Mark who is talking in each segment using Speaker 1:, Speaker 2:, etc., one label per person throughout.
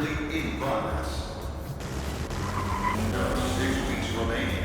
Speaker 1: currently in progress. There are 6 weeks remaining.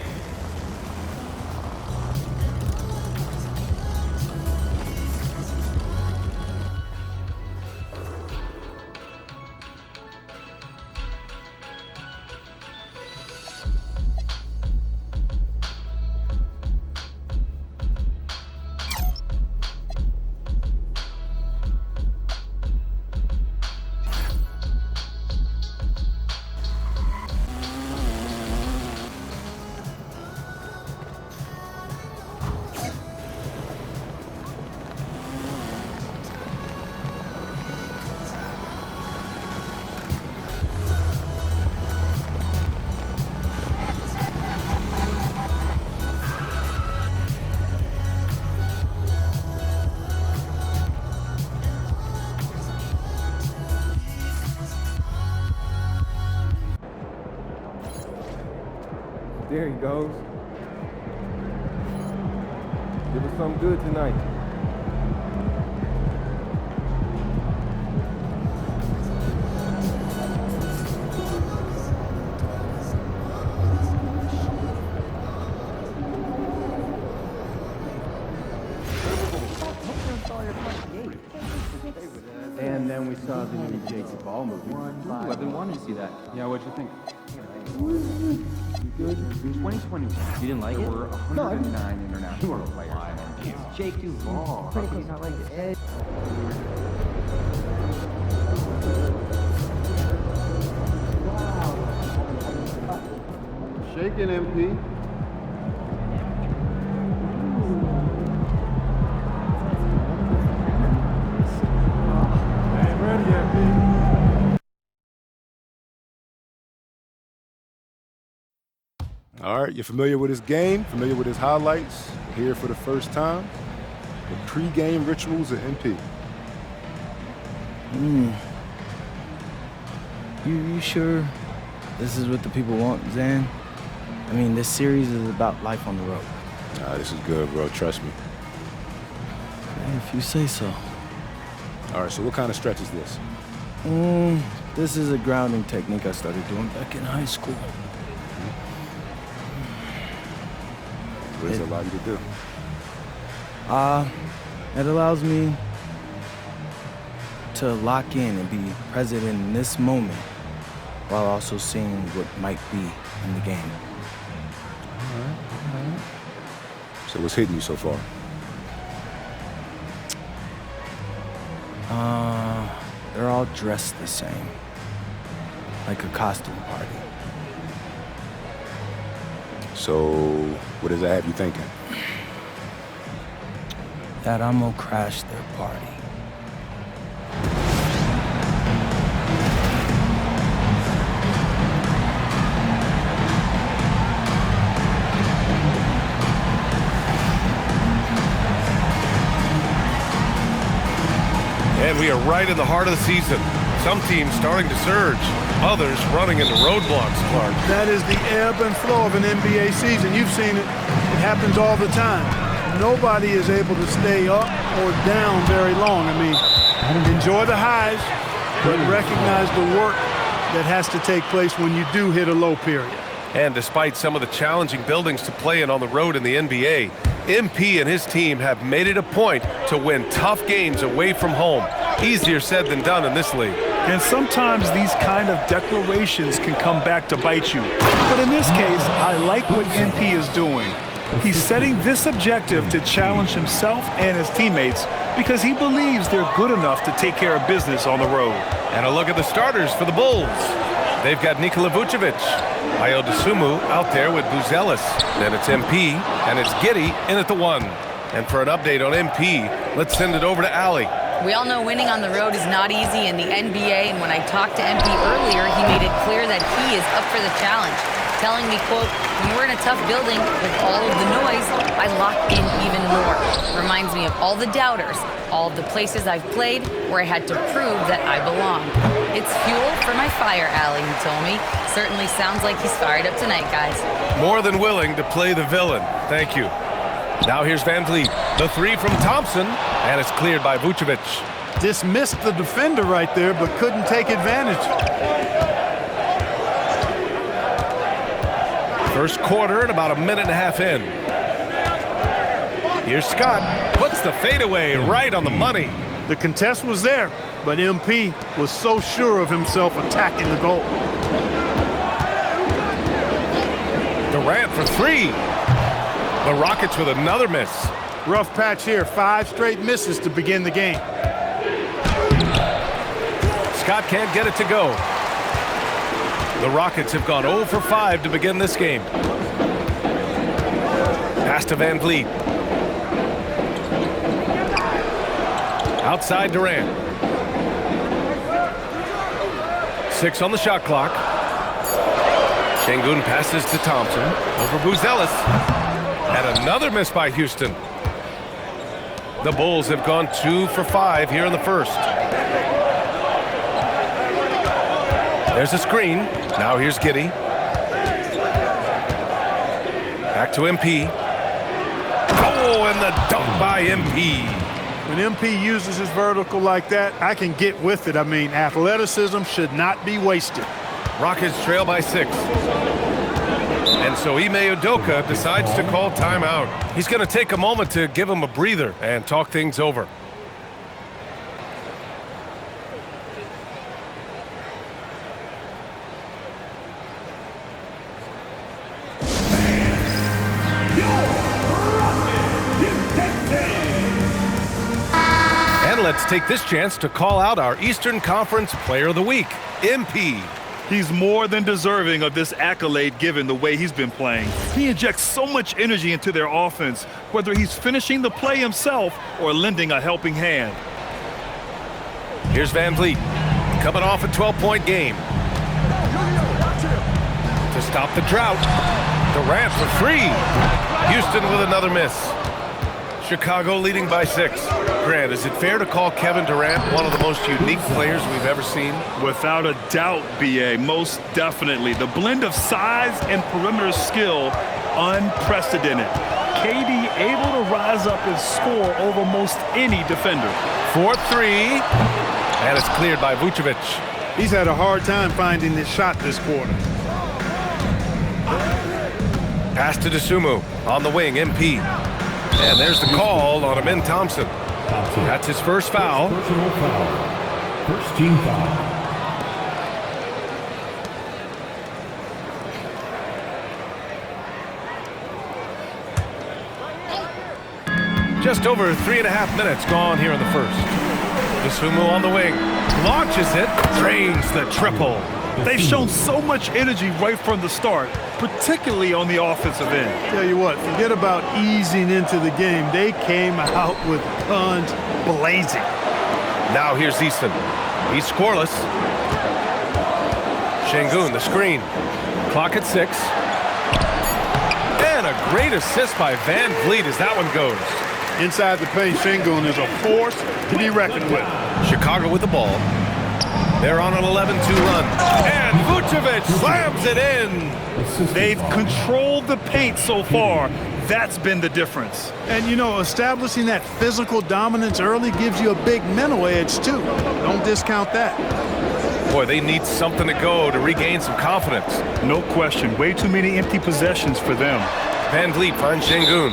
Speaker 2: There he goes. Give us something good tonight.
Speaker 3: And then we saw the new Jake's Ball movie.
Speaker 4: Ooh, I've been wanting to see that. Yeah, what'd you think?
Speaker 3: Good. In 2021,
Speaker 4: You didn't like
Speaker 3: there
Speaker 4: it?
Speaker 3: were 109 international players. It's Jake Duvall. How could you not like it?
Speaker 5: Shaking, MP. Ain't ready, MP. All right, you're familiar with his game, familiar with his highlights. Here for the first time, the pre-game rituals of MP.
Speaker 6: You sure this is what the people want, Zan? I mean, this series is about life on the road.
Speaker 5: Nah, this is good, bro. Trust me.
Speaker 6: If you say so.
Speaker 5: All right, so what kind of stretch is this?
Speaker 6: This is a grounding technique I started doing back in high school.
Speaker 5: What does it allow you to do?
Speaker 6: It allows me to lock in and be present in this moment while also seeing what might be in the game.
Speaker 5: All right. So what's hitting you so far?
Speaker 6: They're all dressed the same, like a costume party.
Speaker 5: So what does that have you thinking?
Speaker 6: That I'm gonna crash their party.
Speaker 7: And we are right in the heart of the season. Some teams starting to surge, others running into roadblocks, Clark.
Speaker 8: That is the ebb and flow of an NBA season. You've seen it. It happens all the time. Nobody is able to stay up or down very long. I mean, enjoy the highs, but recognize the work that has to take place when you do hit a low period.
Speaker 7: And despite some of the challenging buildings to play in on the road in the NBA, MP and his team have made it a point to win tough games away from home. Easier said than done in this league.
Speaker 8: And sometimes these kind of declarations can come back to bite you. But in this case, I like what MP is doing. He's setting this objective to challenge himself and his teammates because he believes they're good enough to take care of business on the road.
Speaker 7: And a look at the starters for the Bulls. They've got Nikola Vucevic, Ayo Dosunmu out there with Buzelis. Then it's MP, and it's Giddey in at the 1. And for an update on MP, let's send it over to Allie.
Speaker 9: We all know winning on the road is not easy in the NBA, and when I talked to MP earlier, he made it clear that he is up for the challenge, telling me, quote, when we're in a tough building with all of the noise, I lock in even more. Reminds me of all the doubters, all of the places I've played where I had to prove that I belong. It's fuel for my fire, Allie, he told me. Certainly sounds like he's fired up tonight, guys.
Speaker 7: More than willing to play the villain. Thank you. Now here's Van Vliet. The 3 from Thompson, and it's cleared by Vucevic.
Speaker 8: Dismissed the defender right there, but couldn't take advantage.
Speaker 7: First quarter and about a minute and a half in. Here's Scott, puts the fadeaway right on the money.
Speaker 8: The contest was there, but MP was so sure of himself attacking the goal.
Speaker 7: Durant for three. The Rockets with another miss.
Speaker 8: Rough patch here, 5 straight misses to begin the game.
Speaker 7: Scott can't get it to go. The Rockets have gone 0 for 5 to begin this game. Pass to Van Vliet. Outside Durant. 6 on the shot clock. Şengün passes to Thompson. Over Buzelis. And another miss by Houston. The Bulls have gone 2 for 5 here in the first. There's a screen. Now here's Giddey. Back to MP. Oh, and the dunk by MP.
Speaker 8: When MP uses his vertical like that, I can get with it. I mean, athleticism should not be wasted.
Speaker 7: Rockets trail by 6. And so Ime Udoka decides to call timeout. He's going to take a moment to give him a breather and talk things over. And let's take this chance to call out our Eastern Conference Player of the Week, MP.
Speaker 10: He's more than deserving of this accolade given the way he's been playing. He injects so much energy into their offense, whether he's finishing the play himself or lending a helping hand.
Speaker 7: Here's Van Vliet, coming off a 12-point game. To stop the drought, Durant for 3. Houston with another miss. Chicago leading by 6. Grant, is it fair to call Kevin Durant one of the most unique players we've ever seen?
Speaker 10: Without a doubt, B.A., most definitely. The blend of size and perimeter skill, unprecedented. KD able to rise up and score over most any defender.
Speaker 7: 4-3, and it's cleared by Vucevic.
Speaker 8: He's had a hard time finding this shot this quarter.
Speaker 7: Pass to Dosunmu on the wing, MP. And there's the call on Amin Thompson. That's his first foul.
Speaker 11: Personal foul. First team foul.
Speaker 7: Just over 3.5 minutes gone here in the first. Dosunmu on the wing. Launches it. Drains the triple.
Speaker 10: They've shown so much energy right from the start, particularly on the offensive end.
Speaker 8: Tell you what, forget about easing into the game. They came out with guns blazing.
Speaker 7: Now here's Easton. He's scoreless. Şengün, the screen. Clock at 6. And a great assist by Van Vliet as that one goes.
Speaker 8: Inside the paint, Şengün is a force to be reckoned with.
Speaker 7: Chicago with the ball. They're on an 11-2 run. And Vucevic slams it in.
Speaker 10: They've controlled the paint so far. That's been the difference.
Speaker 8: And, you know, establishing that physical dominance early gives you a big mental edge, too. Don't discount that.
Speaker 7: Boy, they need something to go to regain some confidence.
Speaker 10: No question. Way too many empty possessions for them.
Speaker 7: Van Vliet finds Şengün.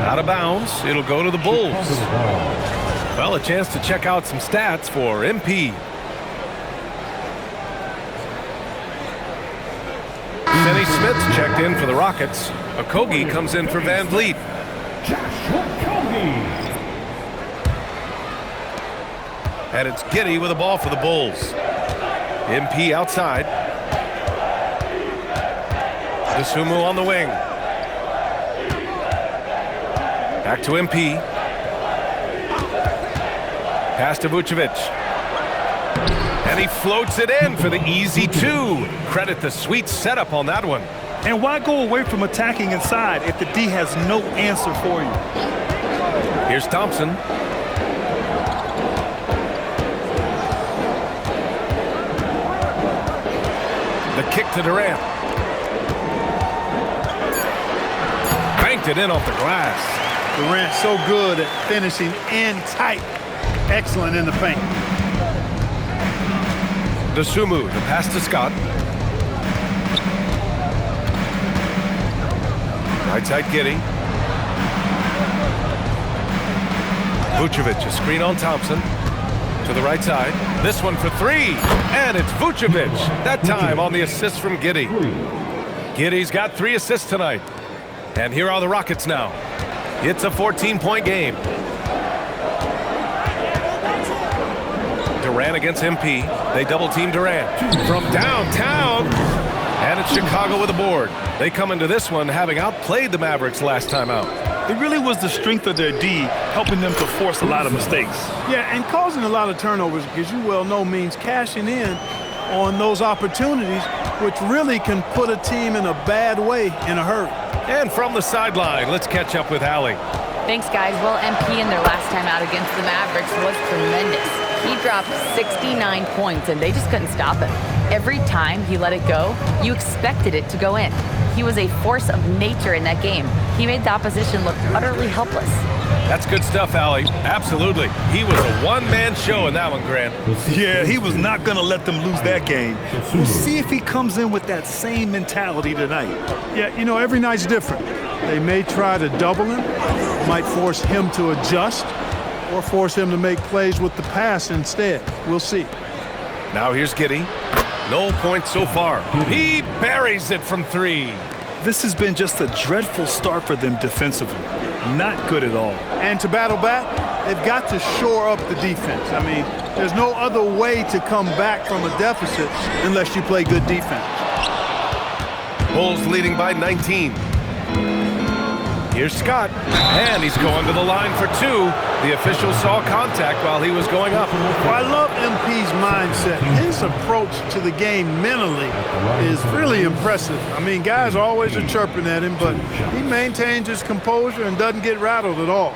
Speaker 7: Out of bounds. It'll go to the Bulls. Well, a chance to check out some stats for MP. Finney Smith's checked in for the Rockets. Okogie comes in for Van Vliet. And it's Giddey with the ball for the Bulls. MP outside. Dosunmu on the wing. Back to MP. Pass to Vucevic. And he floats it in for the easy 2. Credit the sweet setup on that one.
Speaker 10: And why go away from attacking inside if the D has no answer for you?
Speaker 7: Here's Thompson. The kick to Durant. Banked it in off the glass.
Speaker 8: Durant so good at finishing in tight. Excellent in the paint.
Speaker 7: Dosunmu, the pass to Scott. Right side, Giddey. Vucevic, a screen on Thompson. To the right side. This one for three. And it's Vucevic. That time on the assist from Giddey. Giddey's got 3 assists tonight. And here are the Rockets now. It's a 14-point game. Durant against MP. They double-team Durant. From downtown. And it's Chicago with a board. They come into this one having outplayed the Mavericks last time out.
Speaker 10: It really was the strength of their D helping them to force a lot of mistakes.
Speaker 8: Yeah, and causing a lot of turnovers, as you well know, means cashing in on those opportunities, which really can put a team in a bad way in a hurry.
Speaker 7: And from the sideline, let's catch up with Allie.
Speaker 9: Thanks, guys. Well, MP in their last time out against the Mavericks was tremendous. He dropped 69 points, and they just couldn't stop him. Every time he let it go, you expected it to go in. He was a force of nature in that game. He made the opposition look utterly helpless.
Speaker 7: That's good stuff, Allie. Absolutely. He was a one-man show in that one, Grant.
Speaker 10: Yeah, he was not going to let them lose that game. We'll see if he comes in with that same mentality tonight.
Speaker 8: Yeah, you know, every night's different. They may try to double him, might force him to adjust, or force him to make plays with the pass instead. We'll see.
Speaker 7: Now here's Giddey. No points so far. He buries it from 3.
Speaker 10: This has been just a dreadful start for them defensively. Not good at all.
Speaker 8: And to battle back, they've got to shore up the defense. I mean, there's no other way to come back from a deficit unless you play good defense.
Speaker 7: Bulls leading by 19. Here's Scott, and he's going to the line for 2. The official saw contact while he was going up.
Speaker 8: Well, I love MP's mindset. His approach to the game mentally is really impressive. I mean, guys always are chirping at him, but he maintains his composure and doesn't get rattled at all.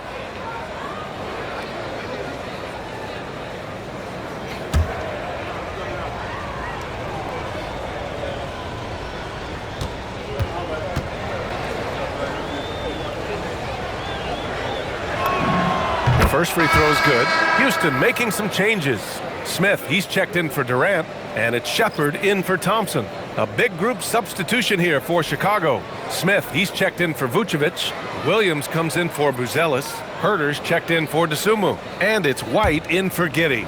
Speaker 7: First free throw is good. Houston making some changes. Smith, he's checked in for Durant, and it's Shepard in for Thompson. A big group substitution here for Chicago. Smith, he's checked in for Vucevic. Williams comes in for Buzelis. Herter's checked in for Dosunmu. And it's White in for Giddey.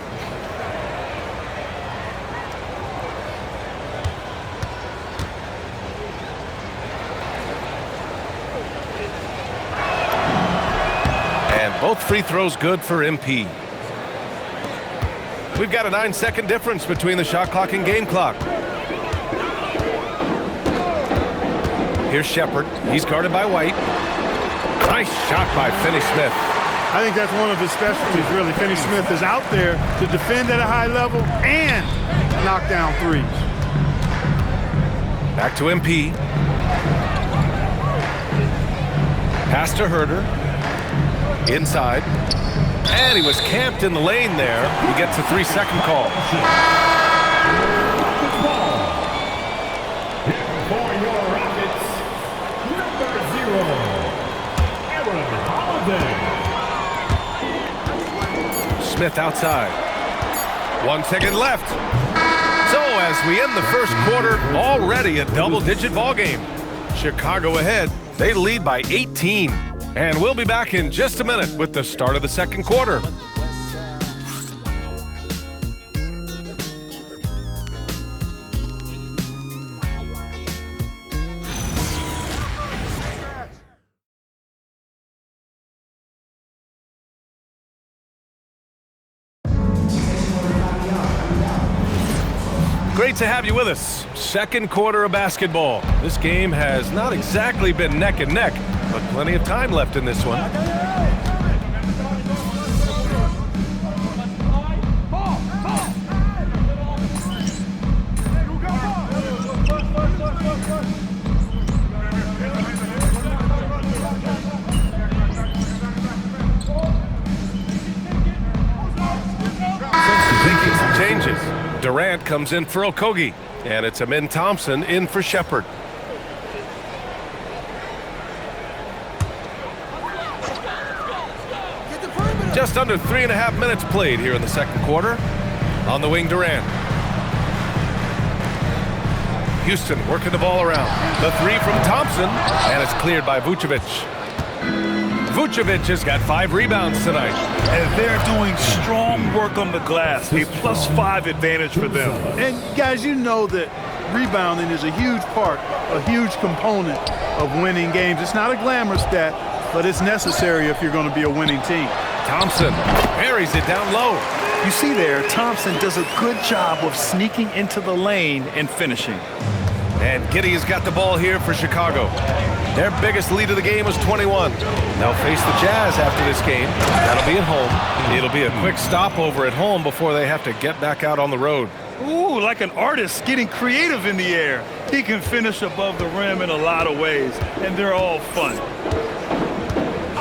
Speaker 7: Both free throws good for MP. We've got a 9-second difference between the shot clock and game clock. Here's Shepard. He's guarded by White. Nice shot by Finney-Smith.
Speaker 8: I think that's one of his specialties, really. Finney-Smith is out there to defend at a high level and knock down threes.
Speaker 7: Back to MP. Pass to Herter. Inside. And he was camped in the lane there. He gets a 3-second call.
Speaker 11: For your Rockets, number 0, Aaron Holiday.
Speaker 7: Smith outside. 1 second left. So as we end the first quarter, already a double-digit ball game. Chicago ahead. They lead by 18. And we'll be back in just a minute with the start of the second quarter. Great to have you with us. Second quarter of basketball. This game has not exactly been neck and neck, but plenty of time left in this one. Making some changes. Durant comes in for Okogie, and it's Amin Thompson in for Shepard. Just under 3.5 minutes played here in the second quarter. On the wing, Durant. Houston working the ball around. The three from Thompson, and it's cleared by Vucevic. Vucevic has got 5 rebounds tonight.
Speaker 10: And they're doing strong work on the glass. A +5 advantage for them.
Speaker 8: And guys, you know that rebounding is a huge part, a huge component of winning games. It's not a glamour stat, but it's necessary if you're going to be a winning team.
Speaker 7: Thompson buries it down low.
Speaker 10: You see there, Thompson does a good job of sneaking into the lane and finishing.
Speaker 7: And Giddey has got the ball here for Chicago. Their biggest lead of the game was 21. They'll face the Jazz after this game. That'll be at home. It'll be a quick stopover at home before they have to get back out on the road.
Speaker 10: Ooh, like an artist getting creative in the air. He can finish above the rim in a lot of ways, and they're all fun.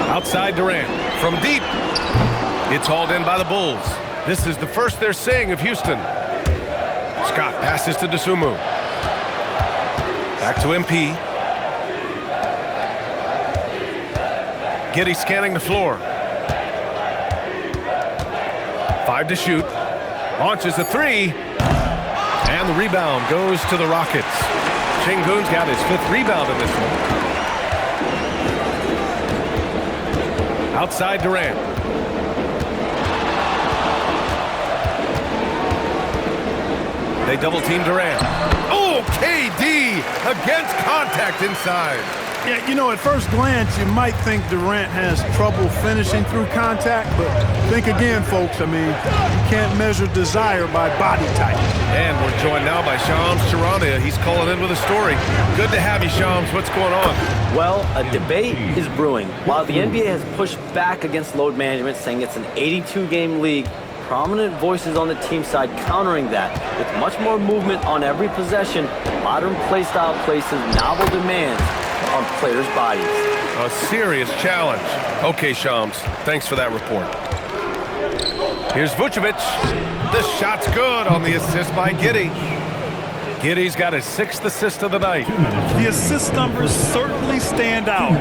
Speaker 7: Outside Durant. From deep. It's hauled in by the Bulls. This is the first they're seeing of Houston. Scott passes to Dosunmu. Back to MP. Giddey scanning the floor. 5 to shoot. Launches a 3. And the rebound goes to the Rockets. Sengun's got his 5th rebound in this one. Outside Durant. They double team Durant. Oh, KD against contact inside.
Speaker 8: Yeah, you know, at first glance, you might think Durant has trouble finishing through contact, but think again, folks. I mean, you can't measure desire by body type.
Speaker 7: And we're joined now by Shams Charania. He's calling in with a story. Good to have you, Shams. What's going on?
Speaker 12: Well, a debate is brewing. While the NBA has pushed back against load management, saying it's an 82-game league, prominent voices on the team side countering that. With much more movement on every possession, modern play style places novel demands on players' bodies.
Speaker 7: A serious challenge. Okay, Shams, thanks for that report. Here's Vucevic. The shot's good on the assist by Giddey. Giddey's got his 6th assist of the night.
Speaker 10: The assist numbers certainly stand out.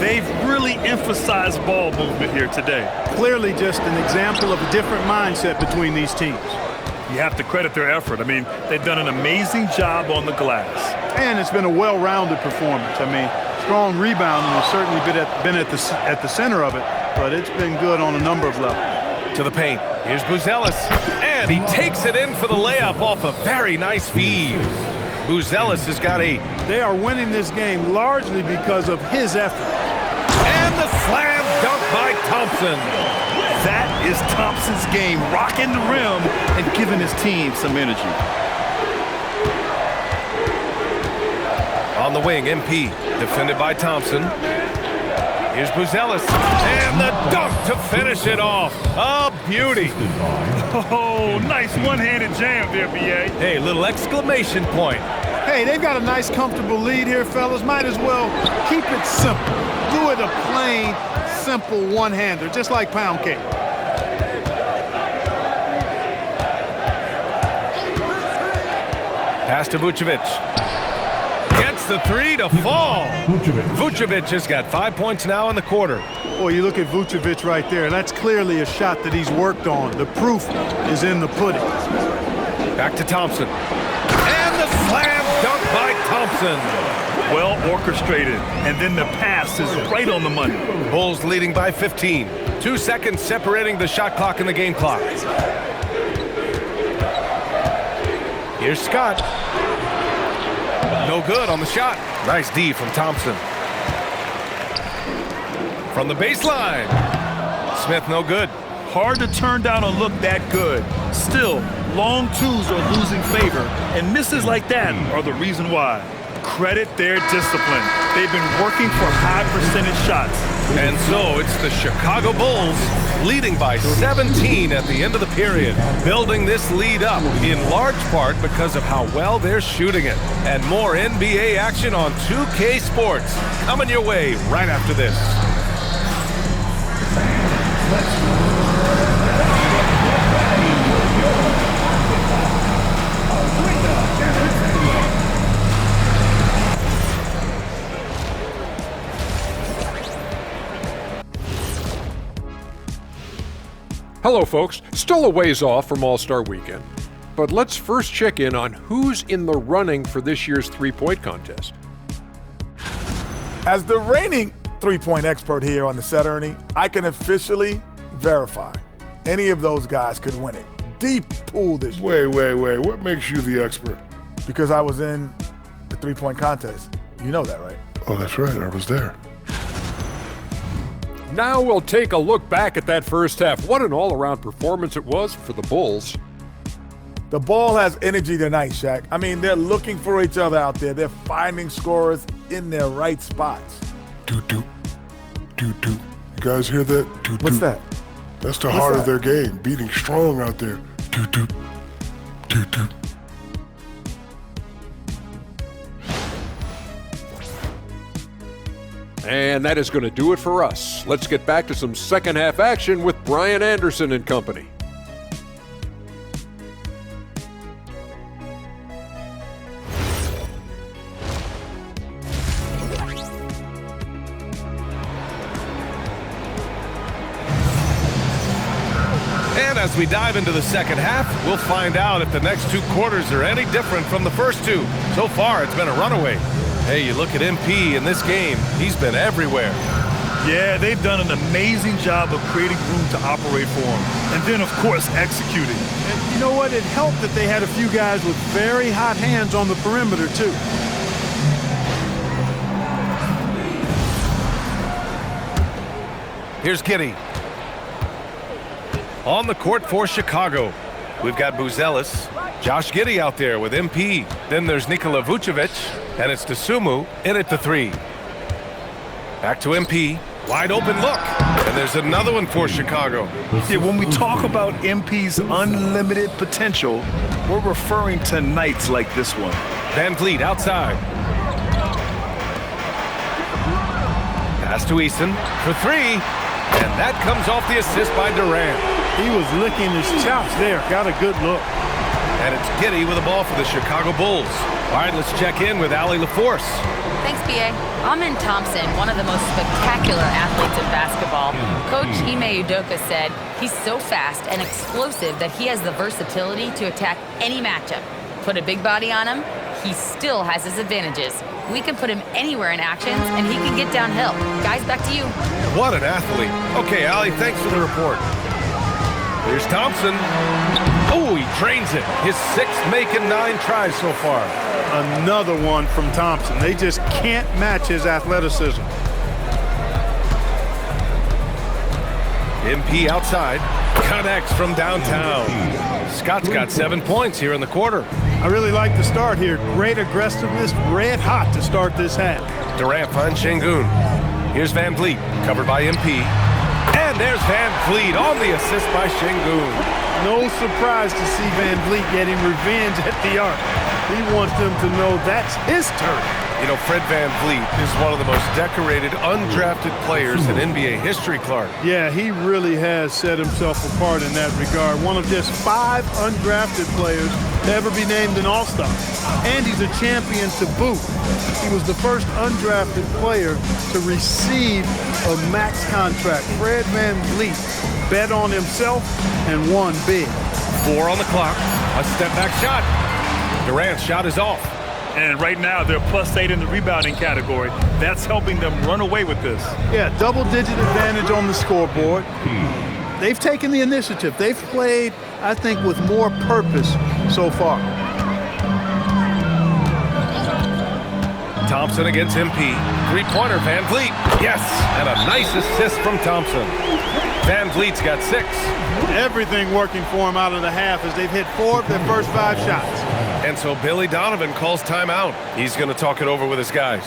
Speaker 10: They've really emphasized ball movement here today.
Speaker 8: Clearly just an example of a different mindset between these teams.
Speaker 10: You have to credit their effort. I mean, they've done an amazing job on the glass.
Speaker 8: And it's been a well-rounded performance. I mean, strong rebounding has certainly been at the center of it, but it's been good on a number of levels.
Speaker 7: To the paint. Here's Buzelis. And he takes it in for the layup off a very nice feed. Buzelis has got 8.
Speaker 8: They are winning this game largely because of his effort.
Speaker 7: And the slam dunk by Thompson.
Speaker 10: That is Thompson's game, rocking the rim and giving his team some energy.
Speaker 7: On the wing, MP, defended by Thompson. Here's Buzelis, and the dunk to finish it off. A beauty.
Speaker 10: Oh, nice one-handed jam there, B.A.
Speaker 7: Hey, little exclamation point.
Speaker 8: Hey, they've got a nice, comfortable lead here, fellas. Might as well keep it simple. Do it a plain, simple one-hander, just like pound cake.
Speaker 7: Pass to Vucevic. Gets the 3 to fall. Vucevic has got 5 points now in the quarter.
Speaker 8: Boy, you look at Vucevic right there. That's clearly a shot that he's worked on. The proof is in the pudding.
Speaker 7: Back to Thompson. And the slam dunk by Thompson.
Speaker 10: Well orchestrated. And then the pass is right on the money.
Speaker 7: Bulls leading by 15. 2 seconds separating the shot clock and the game clock. Here's Scott. No good on the shot. Nice D from Thompson. From the baseline. Smith no good.
Speaker 10: Hard to turn down a look that good. Still, long twos are losing favor, and misses like that are the reason why. Credit their discipline. They've been working for high percentage shots.
Speaker 7: And so it's the Chicago Bulls leading by 17 at the end of the period, building this lead up in large part because of how well they're shooting it. And more NBA action on 2K Sports coming your way right after this.
Speaker 13: Hello, folks. Still a ways off from All-Star Weekend. but let's first check in on who's in the running for this year's three-point contest.
Speaker 14: As the reigning three-point expert here on the set, Ernie, I can officially verify any of those guys could win it. Deep pool this year.
Speaker 5: Wait. What makes you the expert?
Speaker 14: Because I was in the three-point contest. You know that, right?
Speaker 5: Oh, that's right. I was there.
Speaker 13: Now we'll take a look back at that first half. What an all-around performance it was for the Bulls.
Speaker 14: The ball has energy tonight, Shaq. I mean, they're looking for each other out there. They're finding scorers in their right spots.
Speaker 5: Doot. You guys hear that? Doot.
Speaker 14: What's that?
Speaker 5: That's the heart of their game, beating strong out there. Doot.
Speaker 13: And that is going to do it for us. Let's get back to some second half action with Brian Anderson and company.
Speaker 7: And as we dive into the second half, we'll find out if the next two quarters are any different from the first two. So far, it's been a runaway. Hey, you look at MP in this game, he's been everywhere.
Speaker 10: Yeah, they've done an amazing job of creating room to operate for him. And then, of course, executing.
Speaker 8: And you know what? It helped that they had a few guys with very hot hands on the perimeter, too.
Speaker 7: Here's Giddey. On the court for Chicago, we've got Buzelis, Josh Giddey out there with MP. Then there's Nikola Vucevic, and it's Dosunmu in at the three. Back to MP, wide open look, and there's another one for Chicago.
Speaker 10: Yeah, when we talk about MP's unlimited potential, we're referring to nights like this one.
Speaker 7: Van Vliet outside. Pass to Eason for three, and that comes off the assist by Durant.
Speaker 8: He was licking his chops there. Got a good look.
Speaker 7: And it's Giddey with the ball for the Chicago Bulls. All right, let's check in with Allie LaForce.
Speaker 9: Thanks, B.A. Amin Thompson, one of the most spectacular athletes in basketball. Coach Ime Udoka said he's so fast and explosive that he has the versatility to attack any matchup. Put a big body on him, he still has his advantages. We can put him anywhere in actions, and he can get downhill. Guys, back to you.
Speaker 7: What an athlete. Okay, Allie, thanks for the report. Here's Thompson. Oh, he drains it. His sixth making 9 tries so far.
Speaker 8: Another one from Thompson. They just can't match his athleticism.
Speaker 7: MP outside. Connects from downtown. Scott's got 7 points here in the quarter.
Speaker 8: I really like the start here. Great aggressiveness, red hot to start this half.
Speaker 7: Durant finds Şengün. Here's Van Vliet, covered by MP. And there's Van Vliet on the assist by Şengün.
Speaker 8: No surprise to see Van Vliet getting revenge at the arc. He wants them to know that's his turn.
Speaker 7: You know, Fred Van Vliet is one of the most decorated, undrafted players in NBA history, Clark.
Speaker 8: Yeah, he really has set himself apart in that regard. One of just 5 undrafted players to ever be named an All-Star. And he's a champion to boot. He was the first undrafted player to receive a max contract. Fred Van Vliet bet on himself and won big.
Speaker 7: 4 on the clock. A step-back shot. Durant's shot is off.
Speaker 10: And right now, they're +8 in the rebounding category. That's helping them run away with this.
Speaker 8: Yeah, double-digit advantage on the scoreboard. They've taken the initiative. They've played, I think, with more purpose so far.
Speaker 7: Thompson against MP. Three-pointer, Van Vliet. Yes, and a nice assist from Thompson. Van Vliet's got 6.
Speaker 8: Everything working for him out of the half as they've hit 4 of their first 5 shots.
Speaker 7: And so Billy Donovan calls timeout. He's going to talk it over with his guys.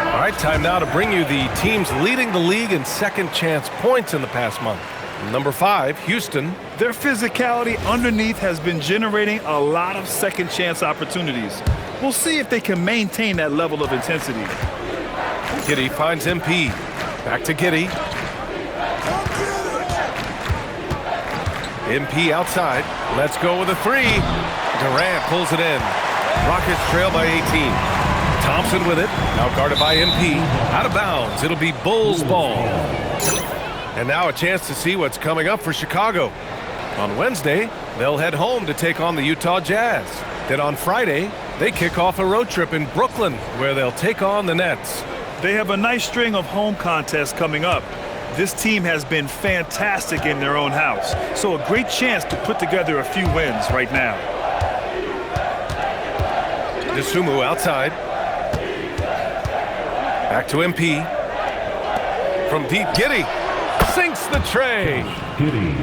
Speaker 7: All right, time now to bring you the teams leading the league in second chance points in the past month. Number 5, Houston.
Speaker 10: Their physicality underneath has been generating a lot of second chance opportunities. We'll see if they can maintain that level of intensity.
Speaker 7: Giddey finds MP. Back to Giddey. MP outside. Let's go with a 3. Durant pulls it in. Rockets trail by 18. Thompson with it. Now guarded by MP. Out of bounds. It'll be Bulls ball. And now a chance to see what's coming up for Chicago. On Wednesday, they'll head home to take on the Utah Jazz. Then on Friday, they kick off a road trip in Brooklyn, where they'll take on the Nets.
Speaker 10: They have a nice string of home contests coming up. This team has been fantastic in their own house, so a great chance to put together a few wins right now.
Speaker 7: Dosunmu outside. Back to MP. From deep, Giddey sinks the tray.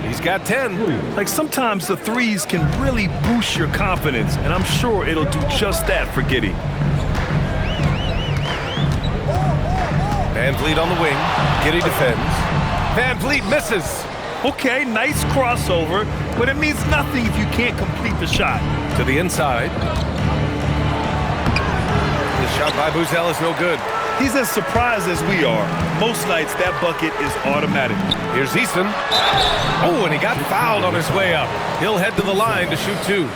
Speaker 7: He's got 10.
Speaker 10: Like, sometimes the threes can really boost your confidence, and I'm sure it'll do just that for Giddey.
Speaker 7: Van Vliet on the wing. Giddey defends. Van Vliet misses.
Speaker 10: Okay, nice crossover, but it means nothing if you can't complete the shot.
Speaker 7: To the inside. The shot by Buzel is no good.
Speaker 10: He's as surprised as we are. Most nights, that bucket is automatic.
Speaker 7: Here's Easton. Oh, and he got fouled on his way up. He'll head to the line to shoot 2.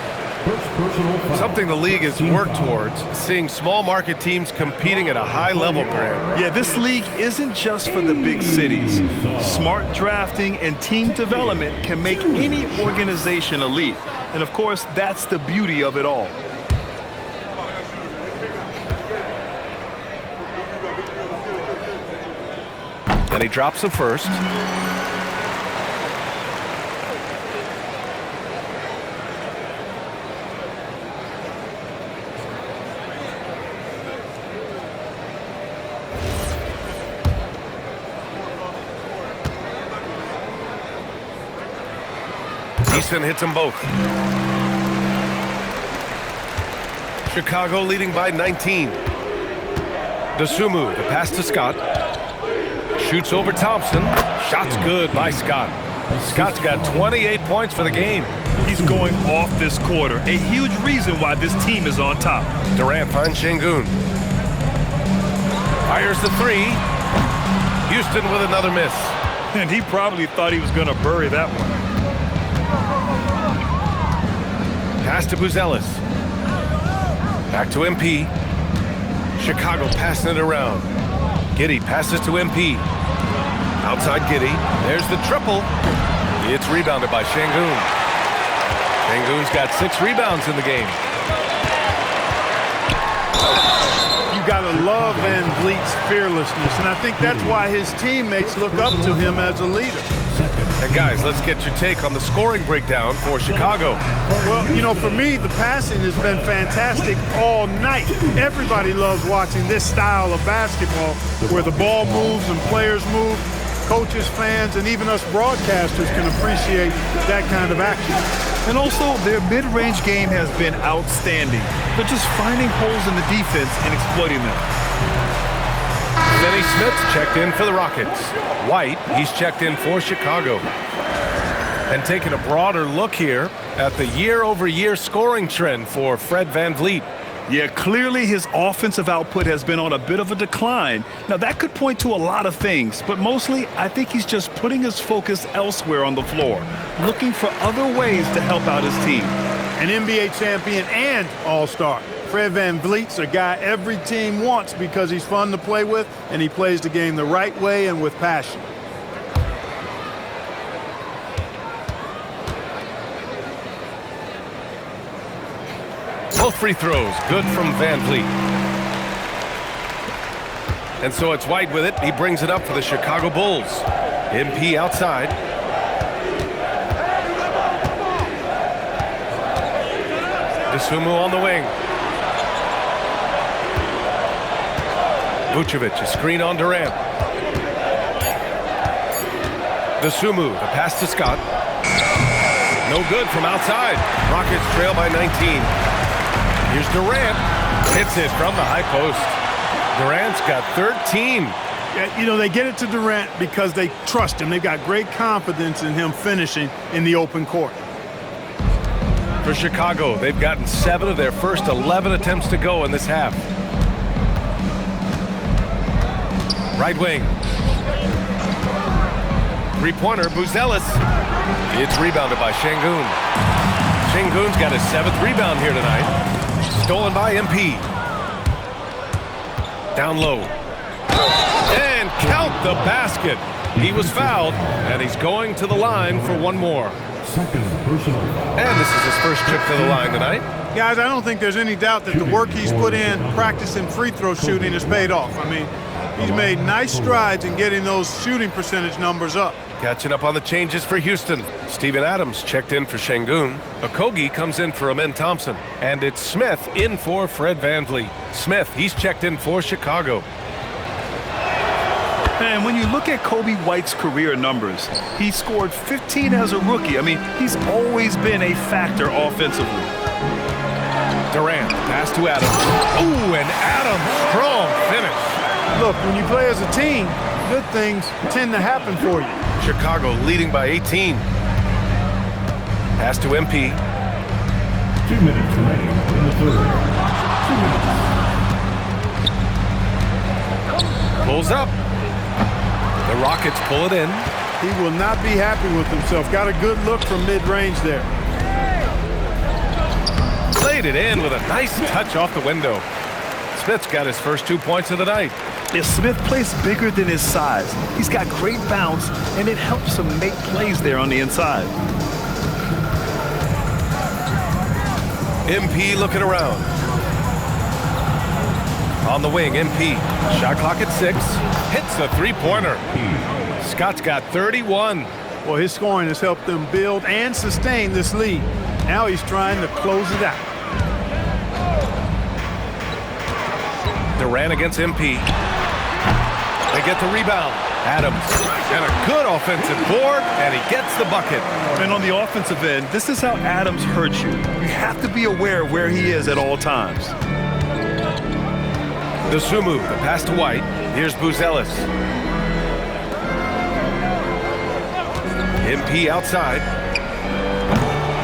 Speaker 7: Something the league has worked towards, seeing small market teams competing at a high level, Grant.
Speaker 10: Yeah, this league isn't just for the big cities. Smart drafting and team development can make any organization elite. And of course, that's the beauty of it all.
Speaker 7: And he drops the first. Easton hits them both. Chicago leading by 19. Dosunmu, the pass to Scott. Shoots over Thompson. Shot's good by Scott. Scott's got 28 points for the game.
Speaker 10: He's going off this quarter. A huge reason why this team is on top.
Speaker 7: Durant finds Şengün. Fires the 3. Houston with another miss.
Speaker 10: And he probably thought he was going to bury that one.
Speaker 7: Pass to Buzelis. Back to MP. Chicago passing it around. Giddey passes to MP. Outside Giddey. There's the triple. It's rebounded by Şengün. Şengün's got 6 rebounds in the game.
Speaker 8: You gotta love Van Vliet's fearlessness, and I think that's why his teammates look up to him as a leader.
Speaker 7: And guys, let's get your take on the scoring breakdown for Chicago.
Speaker 8: Well, you know, for me, the passing has been fantastic all night. Everybody loves watching this style of basketball where the ball moves and players move. Coaches, fans, and even us broadcasters can appreciate that kind of action.
Speaker 10: And also, their mid-range game has been outstanding. They're just finding holes in the defense and exploiting them.
Speaker 7: Denny Smith's checked in for the Rockets. White, he's checked in for Chicago. And taking a broader look here at the year-over-year scoring trend for Fred Van Vliet.
Speaker 10: Yeah, clearly his offensive output has been on a bit of a decline. Now, that could point to a lot of things, but mostly I think he's just putting his focus elsewhere on the floor, looking for other ways to help out his team.
Speaker 8: An NBA champion and all-star. Fred Van Vliet's a guy every team wants because he's fun to play with and he plays the game the right way and with passion.
Speaker 7: Both free throws, good from Van Vliet. And so it's White with it. He brings it up for the Chicago Bulls. MP outside. Dosunmu on the wing. Vucevic, a screen on Durant. Dosunmu, the pass to Scott. No good from outside. Rockets trail by 19. Here's Durant. Hits it from the high post. Durant's got 13.
Speaker 8: Yeah, you know, they get it to Durant because they trust him. They've got great confidence in him finishing in the open court.
Speaker 7: For Chicago, they've gotten 7 of their first 11 attempts to go in this half. Right wing. Three-pointer, Buzelis. It's rebounded by Şengün. Şengün's got his 7th rebound here tonight. Stolen by MP. Down low. And count the basket. He was fouled, and he's going to the line for one more. And this is his first trip to the line tonight.
Speaker 8: Guys, I don't think there's any doubt that the work he's put in practicing free throw shooting has paid off. I mean, he's made nice strides in getting those shooting percentage numbers up.
Speaker 7: Catching up on the changes for Houston. Steven Adams checked in for Şengün. Okogie comes in for Amin Thompson. And it's Smith in for Fred VanVleet. Smith, he's checked in for Chicago.
Speaker 10: And when you look at Kobe White's career numbers, he scored 15 as a rookie. I mean, he's always been a factor offensively.
Speaker 7: Durant, pass to Adams. Ooh, and Adams, strong finish.
Speaker 8: Look, when you play as a team, good things tend to happen for you.
Speaker 7: Chicago leading by 18. Pass to MP.
Speaker 11: 2 minutes remaining in the third. 2 minutes.
Speaker 7: Pulls up. The Rockets pull it in.
Speaker 8: He will not be happy with himself. Got a good look from mid-range there.
Speaker 7: Laid it in with a nice touch off the window. Smith's got his first 2 points of the night.
Speaker 10: Yeah, Smith plays bigger than his size. He's got great bounce, and it helps him make plays there on the inside.
Speaker 7: MP looking around. On the wing, MP. Shot clock at 6. Hits the three-pointer. Scott's got 31.
Speaker 8: Well, his scoring has helped them build and sustain this lead. Now he's trying to close it out.
Speaker 7: Durant against MP. They get the rebound. Adams. And a good offensive board, and he gets the bucket.
Speaker 10: And on the offensive end, this is how Adams hurts you. You have to be aware of where he is at all times.
Speaker 7: Dosunmu, the pass to White. Here's Buzelis. MP outside.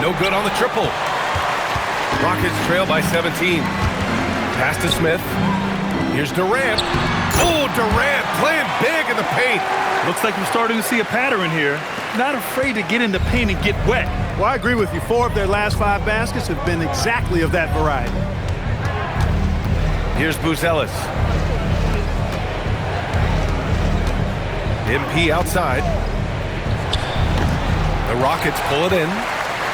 Speaker 7: No good on the triple. Rockets trail by 17. Pass to Smith. Here's Durant. Oh, Durant playing big in the paint.
Speaker 10: Looks like we're starting to see a pattern here. Not afraid to get in the paint and get wet.
Speaker 8: Well, I agree with you. 4 of their last 5 baskets have been exactly of that variety.
Speaker 7: Here's Buzelis. MP outside. The Rockets pull it in.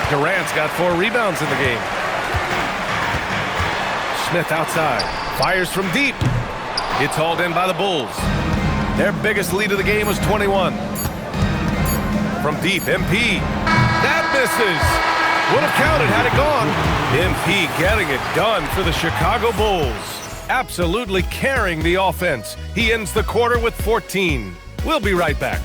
Speaker 7: Durant's got 4 rebounds in the game. Smith outside. Fires from deep. It's hauled in by the Bulls. Their biggest lead of the game was 21. From deep, MP. That misses. Would have counted had it gone. MP getting it done for the Chicago Bulls. Absolutely carrying the offense. He ends the quarter with 14. We'll be right back.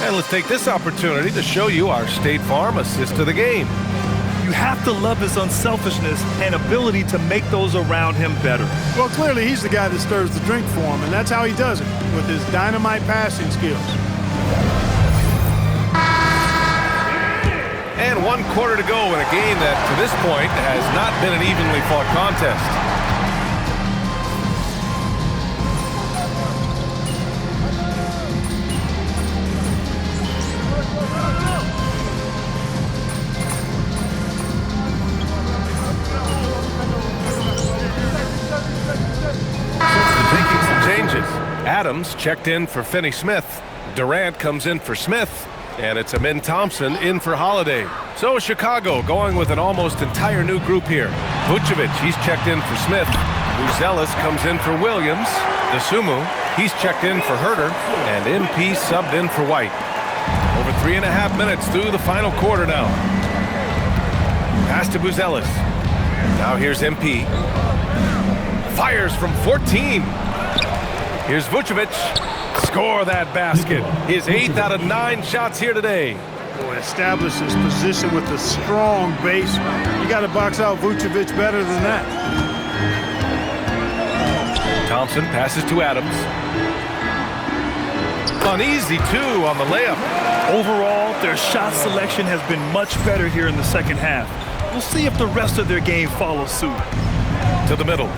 Speaker 7: And let's take this opportunity to show you our State Farm assist to the game.
Speaker 10: You have to love his unselfishness and ability to make those around him better.
Speaker 8: Well, clearly he's the guy that stirs the drink for him, and that's how he does it, with his dynamite passing skills.
Speaker 7: And 1 quarter to go in a game that, to this point, has not been an evenly fought contest. Adams checked in for Finney Smith. Durant comes in for Smith. And it's Amin Thompson in for Holiday. So Chicago going with an almost entire new group here. Vucevic, he's checked in for Smith. Buzelis comes in for Williams. Dosunmu, he's checked in for Herter. And MP subbed in for White. Over 3.5 minutes through the final quarter now. Pass to Buzelis. Now here's MP. Fires from 14. Here's Vucevic. Score that basket. His 8th out of 9 shots here today.
Speaker 8: Boy, establishes position with a strong base. You got to box out Vucevic better than that.
Speaker 7: Thompson passes to Adams. Uneasy, too, on the layup.
Speaker 10: Overall, their shot selection has been much better here in the second half. We'll see if the rest of their game follows suit.
Speaker 7: To the middle.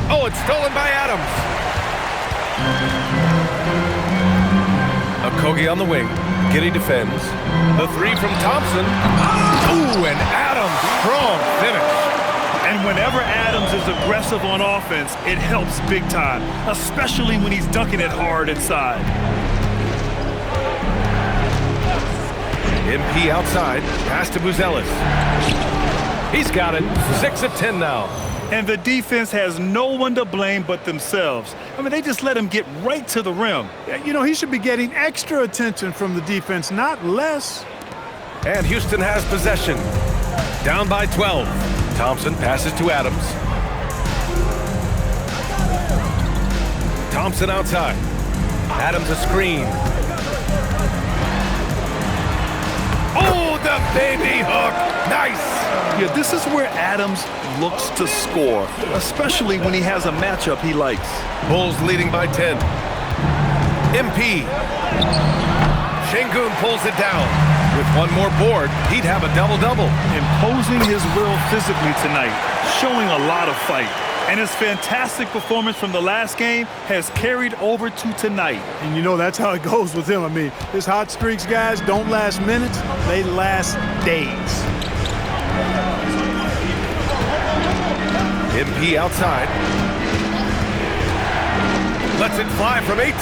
Speaker 7: Oh, it's stolen by Adams. Okogie on the wing. Giddey defends. The three from Thompson. Ooh, and Adams, strong finish.
Speaker 10: And whenever Adams is aggressive on offense, it helps big time, especially when he's dunking it hard inside.
Speaker 7: MP outside, pass to Buzelis. He's got it, 6 of 10 now.
Speaker 10: And the defense has no one to blame but themselves. I mean, they just let him get right to the rim.
Speaker 8: You know, he should be getting extra attention from the defense, not less.
Speaker 7: And Houston has possession. Down by 12. Thompson passes to Adams. Thompson outside. Adams a screen. Oh, the baby hook. Nice.
Speaker 10: Yeah, this is where Adams looks to score, especially when he has a matchup he likes.
Speaker 7: Bulls leading by 10. MP. Şengün pulls it down. With one more board, he'd have a double-double.
Speaker 10: Imposing his will physically tonight, showing a lot of fight. And his fantastic performance from the last game has carried over to tonight.
Speaker 8: And you know, that's how it goes with him. I mean, his hot streaks, guys, don't last minutes, they last days.
Speaker 7: MP outside. Lets it fly from 18.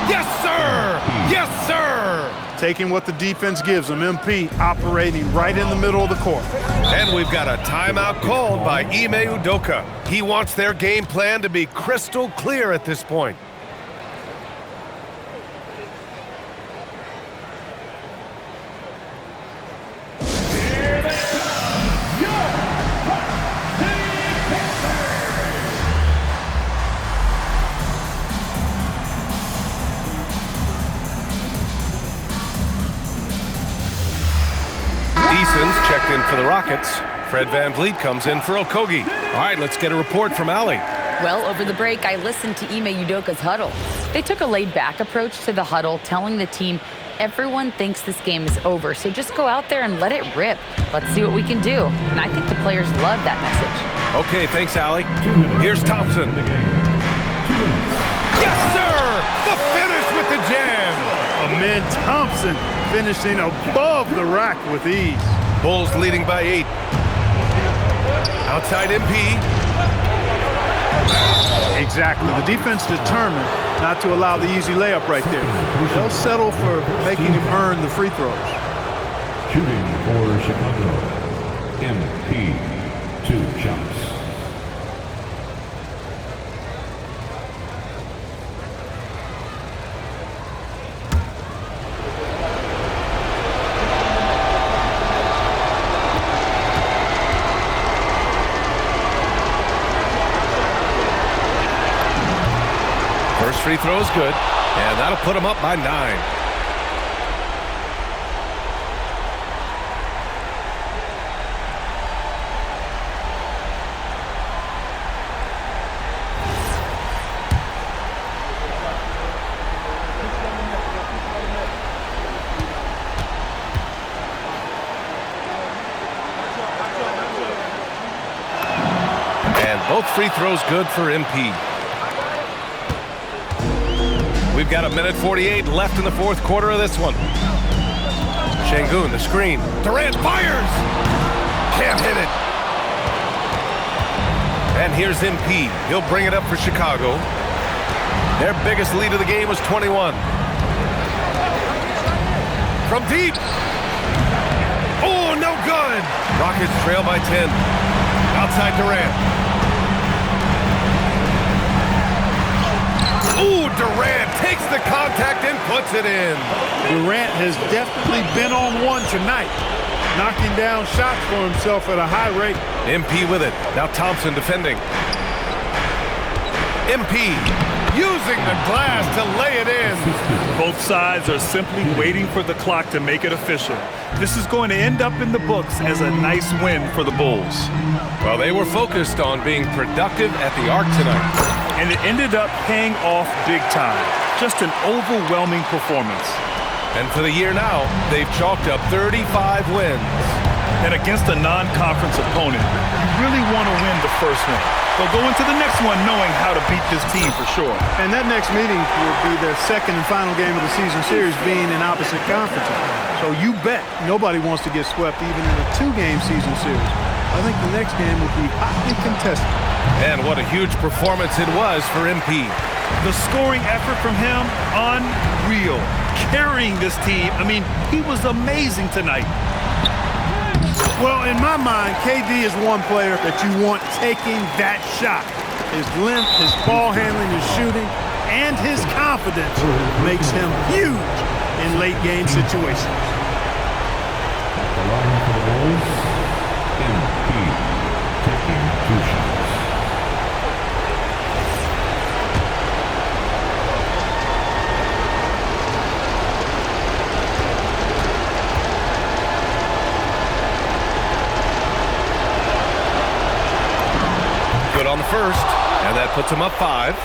Speaker 7: Yes, sir! Yes, sir!
Speaker 8: Taking what the defense gives him. MP operating right in the middle of the court.
Speaker 7: And we've got a timeout called by Ime Udoka. He wants their game plan to be crystal clear at this point. Eason's checked in for the Rockets. Fred VanVleet comes in for Okogie. All right, let's get a report from Allie.
Speaker 9: Well, over the break, I listened to Ime Udoka's huddle. They took a laid-back approach to the huddle, telling the team everyone thinks this game is over, so just go out there and let it rip. Let's see what we can do. And I think the players love that message.
Speaker 7: Okay, thanks, Allie. Here's Thompson. Yes, sir! The finish with the jam!
Speaker 8: Amen Thompson finishing above the rack with ease.
Speaker 7: Bulls leading by 8. Outside MP.
Speaker 8: Exactly. The defense determined not to allow the easy layup right there. They'll settle for making him earn the free throws.
Speaker 11: Shooting for Chicago, MP, 2 shots.
Speaker 7: First free throw is good, and that'll put him up by 9. And both free throws good for MP. We've got 1:48 left in the fourth quarter of this one. Şengün, the screen. Durant fires! Can't hit it. And here's MP. He'll bring it up for Chicago. Their biggest lead of the game was 21. From deep. Oh, no good. Rockets trail by 10. Outside Durant. Ooh, Durant takes the contact and puts it in.
Speaker 8: Durant has definitely been on one tonight, knocking down shots for himself at a high rate.
Speaker 7: MP with it. Now Thompson defending. MP using the glass to lay it in.
Speaker 10: Both sides are simply waiting for the clock to make it official. This is going to end up in the books as a nice win for the Bulls.
Speaker 7: Well, they were focused on being productive at the arc tonight.
Speaker 10: And it ended up paying off big time. Just an overwhelming performance.
Speaker 7: And for the year now, they've chalked up 35 wins.
Speaker 10: And against a non-conference opponent, you really want to win the first one. They'll go into the next one knowing how to beat this team for sure.
Speaker 8: And that next meeting will be their second and final game of the season series, being in opposite conferences. So you bet nobody wants to get swept even in a 2-game season series. I think the next game will be hotly contested.
Speaker 7: And what a huge performance it was for MP.
Speaker 10: The scoring effort from him, unreal. Carrying this team, I mean, he was amazing tonight.
Speaker 8: Well, in my mind, KD is one player that you want taking that shot. His length, his ball handling, his shooting, and his confidence makes him huge in late-game situations.
Speaker 11: The line for the Bulls, MP, taking 2 shots.
Speaker 7: Good on the first, and that puts him up 5.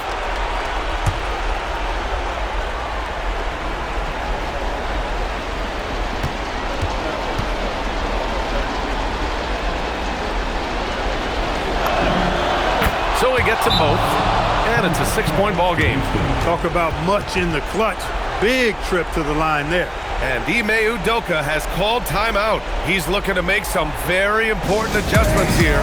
Speaker 7: So he gets them both, and it's a 6-point ball game.
Speaker 8: Talk about much in the clutch. Big trip to the line there.
Speaker 7: And Ime Udoka has called timeout. He's looking to make some very important adjustments here.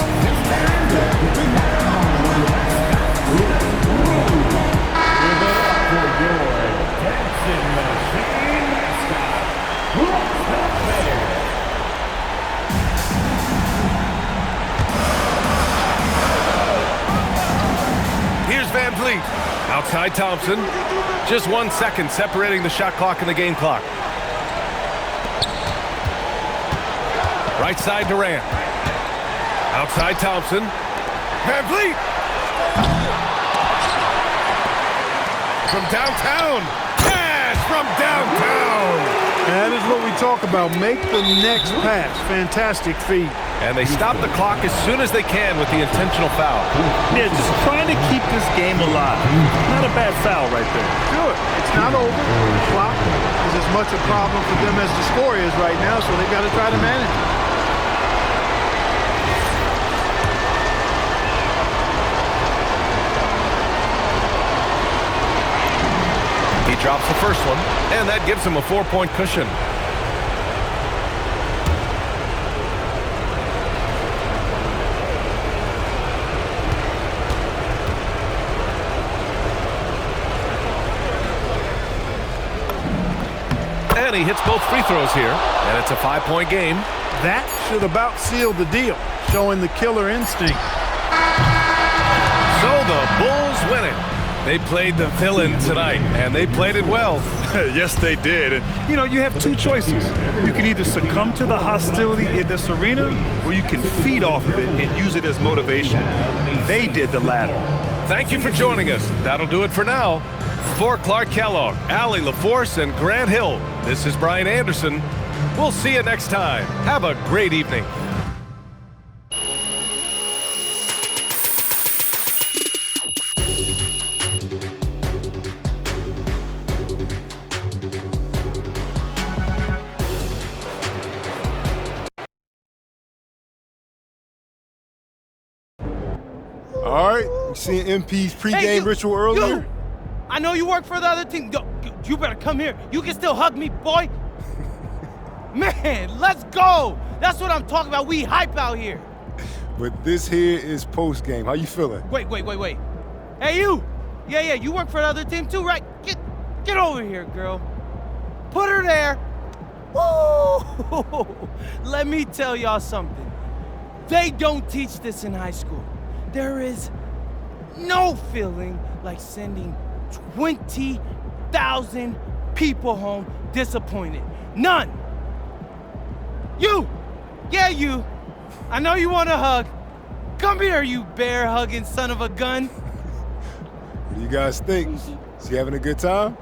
Speaker 7: Here's Van Vliet. Outside Thompson. Just 1 second separating the shot clock and the game clock. Right side Durant. Outside Thompson. Van Vliet! From downtown. Cash from downtown!
Speaker 8: That is what we talk about. Make the next pass. Fantastic feed.
Speaker 7: And they stop the clock as soon as they can with the intentional foul.
Speaker 10: Yeah, just trying to keep this game alive. Not a bad foul right there.
Speaker 8: Good. It's not over. The clock is as much a problem for them as the score is right now, so they've got to try to manage it.
Speaker 7: He drops the first one, and that gives him a 4-point cushion. And he hits both free throws here, and it's a 5-point game.
Speaker 8: That should about seal the deal, showing the killer instinct.
Speaker 7: So the Bulls win it. They played the villain tonight, and they played it well.
Speaker 10: Yes, they did. And, you know, you have 2 choices. You can either succumb to the hostility in this arena, or you can feed off of it and use it as motivation. They did the latter.
Speaker 7: Thank you for joining us. That'll do it for now. For Clark Kellogg, Allie LaForce, and Grant Hill, this is Brian Anderson. We'll see you next time. Have a great evening.
Speaker 5: All right, you seen MP's pregame ritual earlier?
Speaker 15: You. I know you work for the other team. You better come here. You can still hug me, boy. Man, let's go. That's what I'm talking about. We hype out here.
Speaker 5: But this here is post-game. How you feeling?
Speaker 15: Wait. Hey, you. Yeah, you work for the other team too, right? Get over here, girl. Put her there. Woo! Let me tell y'all something. They don't teach this in high school. There is no feeling like sending 20,000 people home disappointed. None. You. Yeah, you. I know you want a hug. Come here, you bear-hugging son of a gun.
Speaker 5: What do you guys think? Is he having a good time?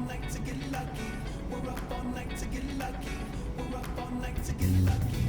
Speaker 16: night to get lucky. We're up all night to get lucky. We're up all night to get lucky.